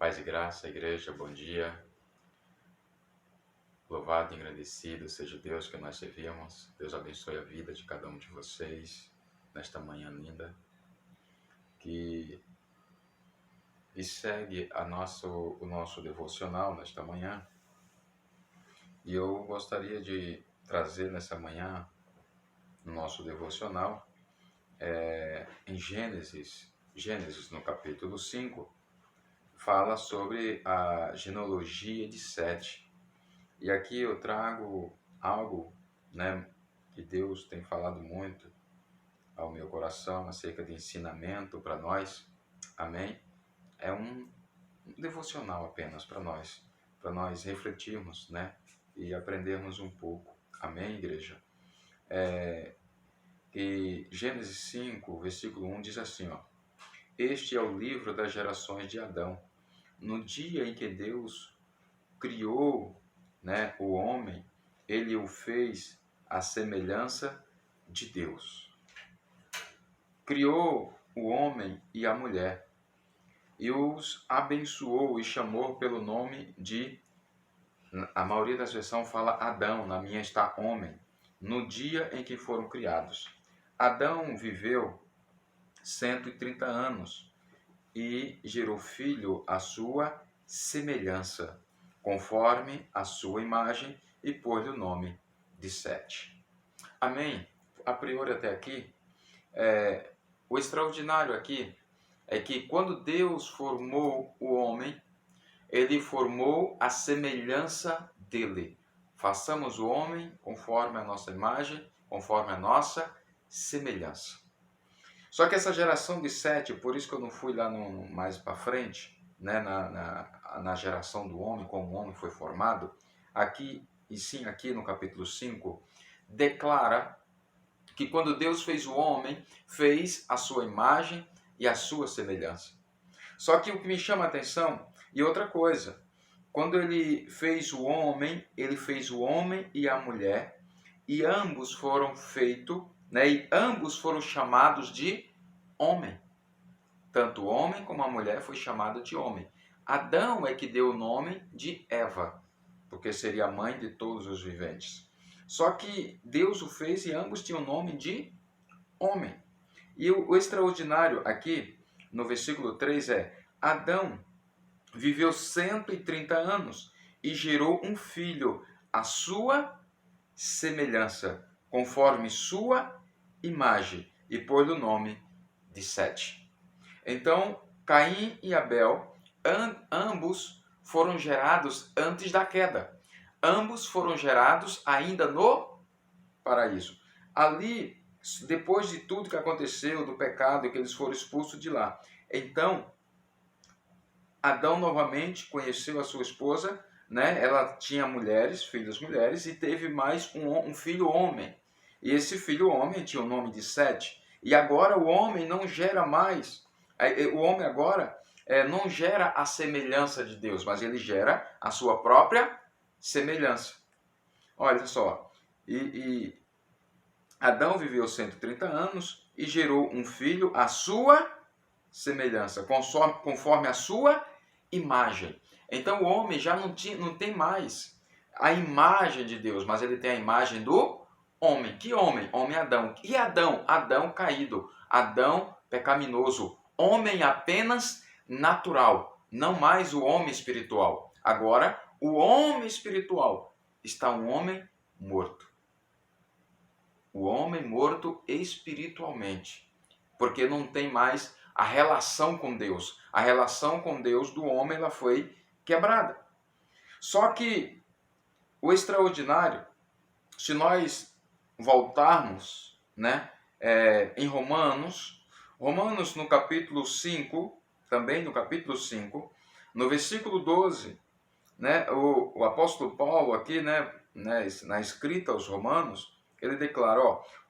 Paz e graça, igreja, bom dia. Louvado e agradecido seja o Deus que nós servimos. Deus abençoe a vida de cada um de vocês nesta manhã linda. E segue o nosso devocional nesta manhã. E eu gostaria de trazer nessa manhã, no nosso devocional, em Gênesis no capítulo 5, fala sobre a genealogia de Sete. E aqui eu trago algo, que Deus tem falado muito ao meu coração acerca de ensinamento para nós. Amém? É um devocional apenas para nós refletirmos, e aprendermos um pouco. Amém, igreja? E Gênesis 5, versículo 1 diz assim, ó: Este é o livro das gerações de Adão. No dia em que Deus criou, o homem, ele o fez à semelhança de Deus. Criou o homem e a mulher e os abençoou e chamou pelo nome de, a maioria das versões fala Adão, na minha está homem, no dia em que foram criados. Adão viveu 130 anos e gerou filho à sua semelhança, conforme a sua imagem, e pôs-lhe o nome de Sete. Amém? A priori até aqui, o extraordinário aqui é que quando Deus formou o homem, ele formou a semelhança dele. Façamos o homem conforme a nossa imagem, conforme a nossa semelhança. Só que essa geração de Sete, por isso que eu não fui lá mais para frente, na geração do homem, como o homem foi formado, aqui, e sim aqui no capítulo 5, declara que quando Deus fez o homem, fez a sua imagem e a sua semelhança. Só que o que me chama a atenção, e outra coisa, quando ele fez o homem e a mulher, e ambos foram feitos, e ambos foram chamados de homem. Tanto o homem como a mulher foi chamado de homem. Adão é que deu o nome de Eva, porque seria a mãe de todos os viventes. Só que Deus o fez e ambos tinham o nome de homem. E o extraordinário aqui, no versículo 3 Adão viveu 130 anos e gerou um filho à sua semelhança, conforme sua imagem, e pôs-lhe o nome de Sete. Então, Caim e Abel, ambos foram gerados antes da queda. Ambos foram gerados ainda no paraíso. Ali, depois de tudo que aconteceu, do pecado, que eles foram expulsos de lá. Então, Adão novamente conheceu a sua esposa, Ela tinha filhas mulheres, e teve mais um filho homem. E esse filho homem tinha o nome de Sete. E agora o homem não gera mais. O homem agora não gera a semelhança de Deus, mas ele gera a sua própria semelhança. Olha só, e Adão viveu 130 anos e gerou um filho à sua semelhança, conforme a sua imagem. Então o homem já não tem mais a imagem de Deus, mas ele tem a imagem do homem. Que homem? Homem Adão. E Adão? Adão caído, Adão pecaminoso, homem apenas natural, não mais o homem espiritual. Agora, o homem espiritual está um homem morto. O homem morto espiritualmente, porque não tem mais a relação com Deus. A relação com Deus do homem ela foi quebrada. Só que o extraordinário, se nós voltarmos em Romanos no capítulo 5, também no capítulo 5, no versículo 12, o apóstolo Paulo aqui, na escrita aos Romanos, ele declara,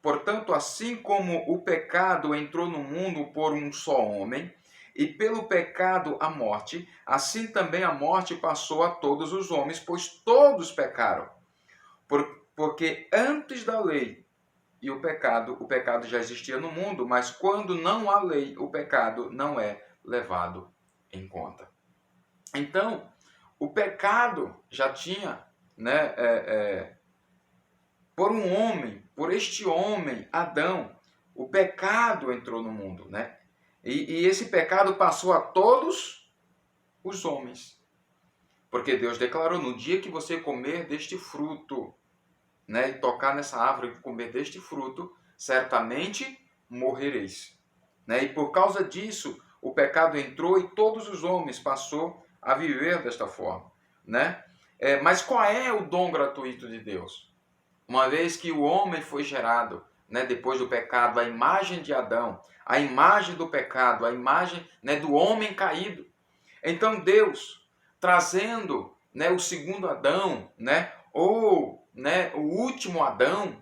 portanto, assim como o pecado entrou no mundo por um só homem, e pelo pecado a morte, assim também a morte passou a todos os homens, pois todos pecaram. Porque antes da lei e o pecado já existia no mundo, mas quando não há lei, o pecado não é levado em conta. Então, o pecado já tinha, né, por este homem, Adão, o pecado entrou no mundo, né? E esse pecado passou a todos os homens. Porque Deus declarou, no dia que você comer deste fruto, né, e tocar nessa árvore e comer deste fruto, certamente morrereis. Né? E por causa disso, o pecado entrou e todos os homens passou a viver desta forma. Né? Mas qual é o dom gratuito de Deus? Uma vez que o homem foi gerado, né, depois do pecado, a imagem de Adão, a imagem do pecado, a imagem, né, do homem caído. Então Deus, trazendo, né, o segundo Adão, né, ou, né, o último Adão,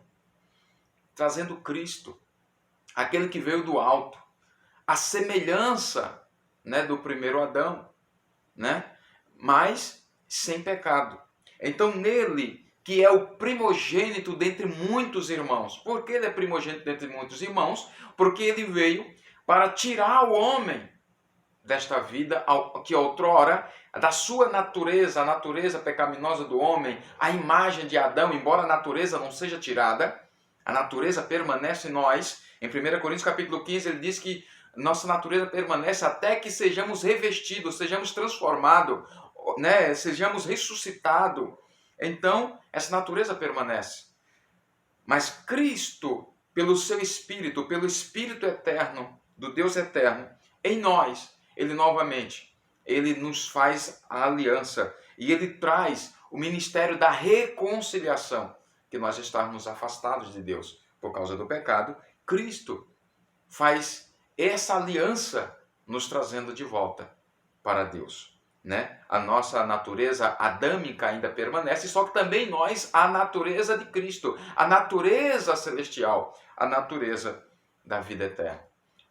trazendo Cristo, aquele que veio do alto, a semelhança, né, do primeiro Adão, né, mas sem pecado. Então nele, que é o primogênito dentre muitos irmãos. Por que ele é primogênito dentre muitos irmãos? Porque ele veio para tirar o homem desta vida que outrora, da sua natureza, a natureza pecaminosa do homem, a imagem de Adão, embora a natureza não seja tirada, a natureza permanece em nós. Em 1 Coríntios capítulo 15, ele diz que nossa natureza permanece até que sejamos revestidos, sejamos transformados, né? Sejamos ressuscitados. Então, essa natureza permanece. Mas Cristo, pelo seu Espírito, pelo Espírito eterno, do Deus eterno, em nós, ele novamente, ele nos faz a aliança e ele traz o ministério da reconciliação, que nós estávamos afastados de Deus por causa do pecado. Cristo faz essa aliança nos trazendo de volta para Deus. Né? A nossa natureza adâmica ainda permanece, só que também nós, a natureza de Cristo, a natureza celestial, a natureza da vida eterna.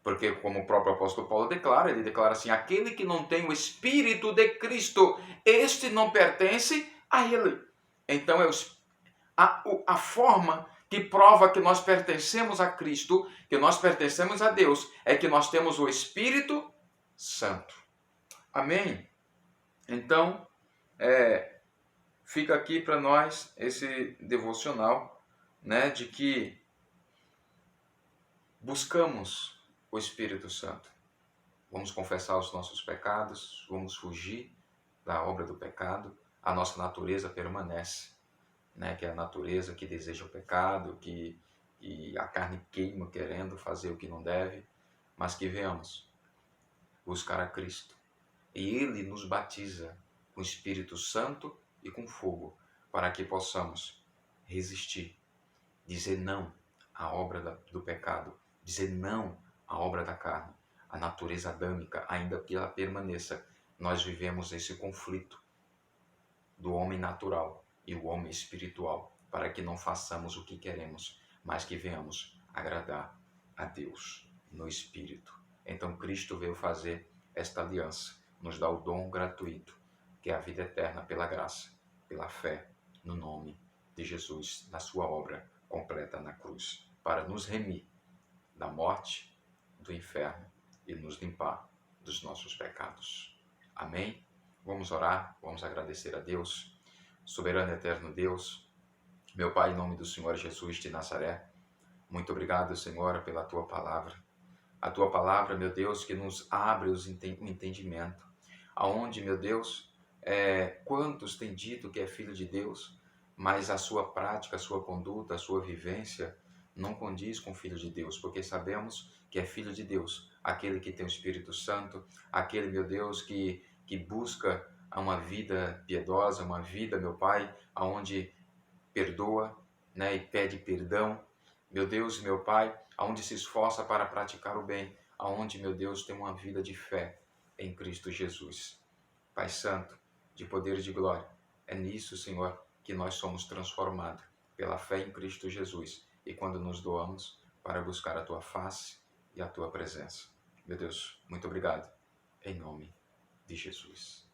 Porque, como o próprio apóstolo Paulo declara, ele declara assim: aquele que não tem o Espírito de Cristo, este não pertence a ele. Então, a forma que prova que nós pertencemos a Cristo, que nós pertencemos a Deus, é que nós temos o Espírito Santo. Amém? Então, fica aqui para nós esse devocional, né, de que buscamos o Espírito Santo. Vamos confessar os nossos pecados, vamos fugir da obra do pecado. A nossa natureza permanece, né, que é a natureza que deseja o pecado, que a carne queima querendo fazer o que não deve, mas que venhamos buscar a Cristo. E Ele nos batiza com o Espírito Santo e com fogo, para que possamos resistir, dizer não à obra do pecado, dizer não à obra da carne. A natureza adâmica, ainda que ela permaneça, nós vivemos esse conflito do homem natural e o homem espiritual, para que não façamos o que queremos, mas que venhamos agradar a Deus no Espírito. Então Cristo veio fazer esta aliança, nos dá o dom gratuito, que é a vida eterna pela graça, pela fé no nome de Jesus, na sua obra completa na cruz, para nos remir da morte, do inferno e nos limpar dos nossos pecados. Amém? Vamos orar, vamos agradecer a Deus. Soberano e eterno Deus, meu Pai, em nome do Senhor Jesus de Nazaré, muito obrigado, Senhor, pela Tua palavra. A Tua palavra, meu Deus, que nos abre o entendimento. Aonde, meu Deus, quantos têm dito que é filho de Deus, mas a sua prática, a sua conduta, a sua vivência não condiz com o Filho de Deus, porque sabemos que é Filho de Deus, aquele que tem o Espírito Santo, aquele, meu Deus, que busca uma vida piedosa, uma vida, meu Pai, aonde perdoa, né, e pede perdão, meu Deus e meu Pai, aonde se esforça para praticar o bem, aonde, meu Deus, tem uma vida de fé em Cristo Jesus. Pai Santo, de poder e de glória, é nisso, Senhor, que nós somos transformados pela fé em Cristo Jesus e quando nos doamos para buscar a Tua face e a Tua presença. Meu Deus, muito obrigado, em nome de Jesus.